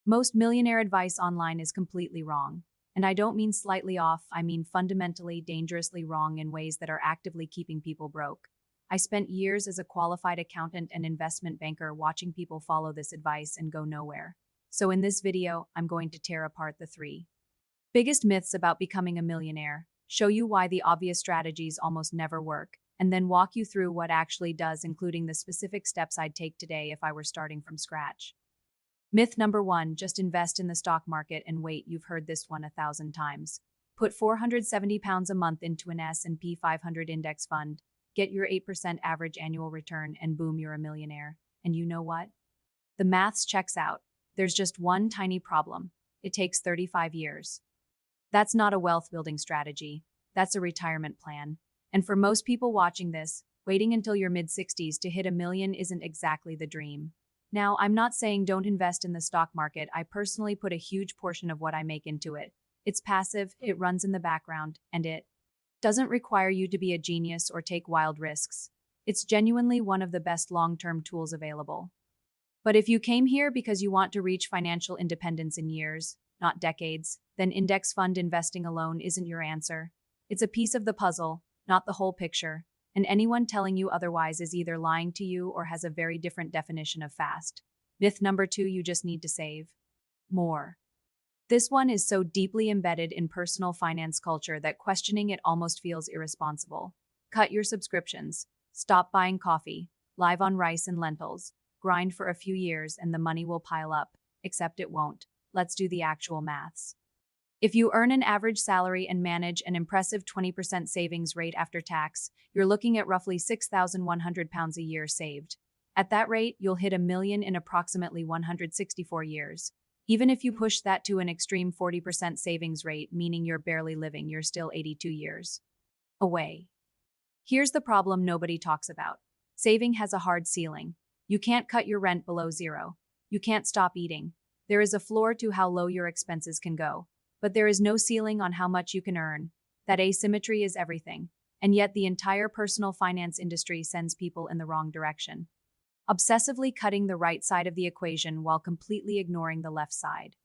Most millionaire advice online is completely wrong. And I don't mean slightly off, I mean fundamentally, dangerously wrong in ways that are actively keeping people broke. I spent years as a qualified accountant and investment banker watching people follow this advice and go nowhere. So in this video, I'm going to tear apart the three biggest myths about becoming a millionaire, show you why the obvious strategies almost never work, and then walk you through what actually does, including the specific steps I'd take today if I were starting from scratch. Myth number one, just invest in the stock market and wait. You've heard this one 1,000 times. Put £470 a month into an S&P 500 index fund, get your 8% average annual return, and boom, you're a millionaire. And you know what? The maths checks out. There's just one tiny problem. It takes 35 years. That's not a wealth building strategy. That's a retirement plan. And for most people watching this, waiting until your mid-60s to hit $1 million isn't exactly the dream. Now, I'm not saying don't invest in the stock market. I personally put a huge portion of what I make into it. It's passive, it runs in the background, and it doesn't require you to be a genius or take wild risks. It's genuinely one of the best long-term tools available. But if you came here because you want to reach financial independence in years, not decades, then index fund investing alone isn't your answer. It's a piece of the puzzle, not the whole picture, and anyone telling you otherwise is either lying to you or has a very different definition of fast. Myth number two, you just need to save more. This one is so deeply embedded in personal finance culture that questioning it almost feels irresponsible. Cut your subscriptions, stop buying coffee, live on rice and lentils, grind for a few years and the money will pile up, except it won't. Let's do the actual maths. If you earn an average salary and manage an impressive 20% savings rate after tax, you're looking at roughly £6,100 a year saved. At that rate, you'll hit $1 million in approximately 164 years. Even if you push that to an extreme 40% savings rate, meaning you're barely living, you're still 82 years away. Here's the problem nobody talks about. Saving has a hard ceiling. You can't cut your rent below zero. You can't stop eating. There is a floor to how low your expenses can go. But there is no ceiling on how much you can earn. That asymmetry is everything. And yet the entire personal finance industry sends people in the wrong direction, obsessively cutting the right side of the equation while completely ignoring the left side.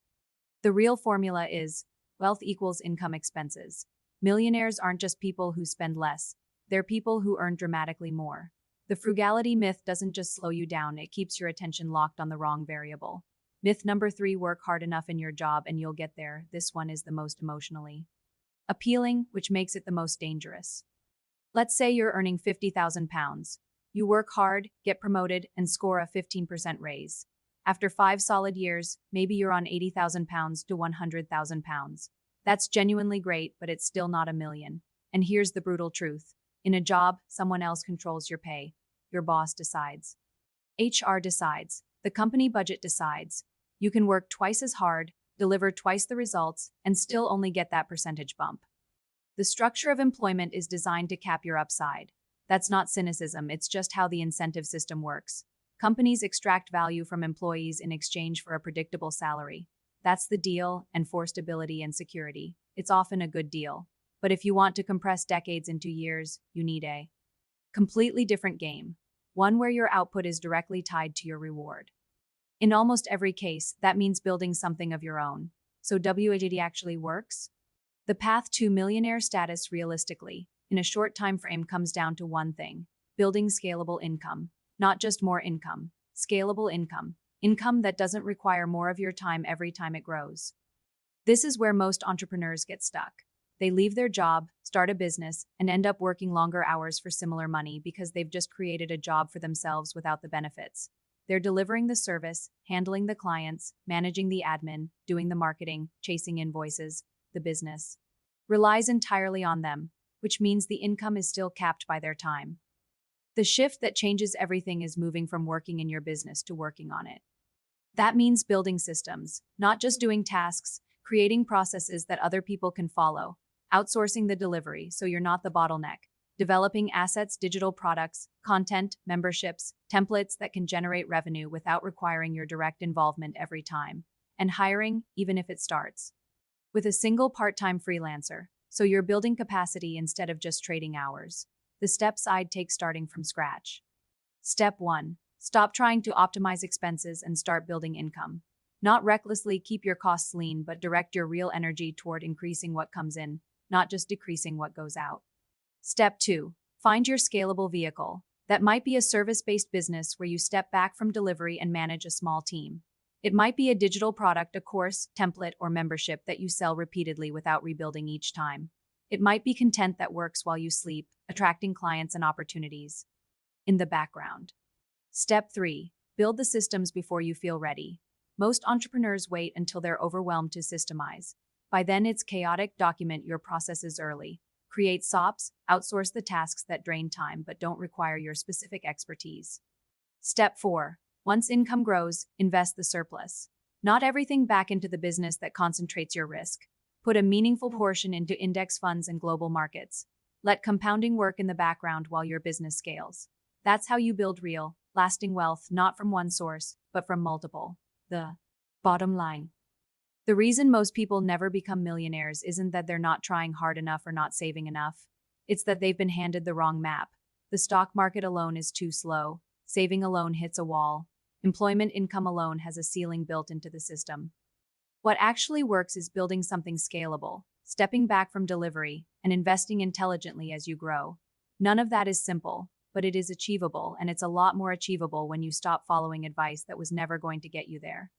The real formula is wealth equals income expenses. Millionaires aren't just people who spend less. They're people who earn dramatically more. The frugality myth doesn't just slow you down, it keeps your attention locked on the wrong variable. Myth number three, work hard enough in your job and you'll get there. This one is the most emotionally appealing, which makes it the most dangerous. Let's say you're earning £50,000. You work hard, get promoted, and score a 15% raise. After 5 solid years, maybe you're on £80,000 to £100,000. That's genuinely great, but it's still not $1 million. And here's the brutal truth. In a job, someone else controls your pay. Your boss decides. HR decides. The company budget decides. You can work twice as hard, deliver twice the results, and still only get that percentage bump. The structure of employment is designed to cap your upside. That's not cynicism, it's just how the incentive system works. Companies extract value from employees in exchange for a predictable salary. That's the deal, and for stability and security. It's often a good deal. But if you want to compress decades into years, you need a completely different game. One where your output is directly tied to your reward. In almost every case, that means building something of your own. So WAJD actually works? The path to millionaire status realistically, in a short time frame, comes down to one thing: building scalable income. Not just more income, scalable income. Income that doesn't require more of your time every time it grows. This is where most entrepreneurs get stuck. They leave their job, start a business, and end up working longer hours for similar money because they've just created a job for themselves without the benefits. They're delivering the service, handling the clients, managing the admin, doing the marketing, chasing invoices. The business relies entirely on them, which means the income is still capped by their time. The shift that changes everything is moving from working in your business to working on it. That means building systems, not just doing tasks, creating processes that other people can follow, outsourcing the delivery so you're not the bottleneck, developing assets, digital products, content, memberships, templates that can generate revenue without requiring your direct involvement every time, and hiring, even if it starts with a single part-time freelancer, so you're building capacity instead of just trading hours. The steps I'd take starting from scratch. Step 1. Stop trying to optimize expenses and start building income. Not recklessly keep your costs lean, but direct your real energy toward increasing what comes in, not just decreasing what goes out. Step 2. Find your scalable vehicle. That might be a service-based business where you step back from delivery and manage a small team. It might be a digital product, a course, template, or membership that you sell repeatedly without rebuilding each time. It might be content that works while you sleep, attracting clients and opportunities in the background. Step 3. Build the systems before you feel ready. Most entrepreneurs wait until they're overwhelmed to systemize. By then, it's chaotic. Document your processes early. Create SOPs, outsource the tasks that drain time but don't require your specific expertise. Step 4. Once income grows, invest the surplus. Not everything back into the business that concentrates your risk. Put a meaningful portion into index funds and global markets. Let compounding work in the background while your business scales. That's how you build real, lasting wealth, not from one source, but from multiple. The bottom line. The reason most people never become millionaires isn't that they're not trying hard enough or not saving enough. It's that they've been handed the wrong map. The stock market alone is too slow. Saving alone hits a wall. Employment income alone has a ceiling built into the system. What actually works is building something scalable, stepping back from delivery, and investing intelligently as you grow. None of that is simple, but it is achievable, and it's a lot more achievable when you stop following advice that was never going to get you there.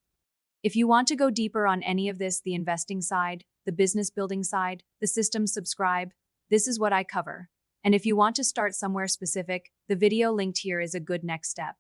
If you want to go deeper on any of this, the investing side, the business building side, the systems, subscribe. This is what I cover. And if you want to start somewhere specific, the video linked here is a good next step.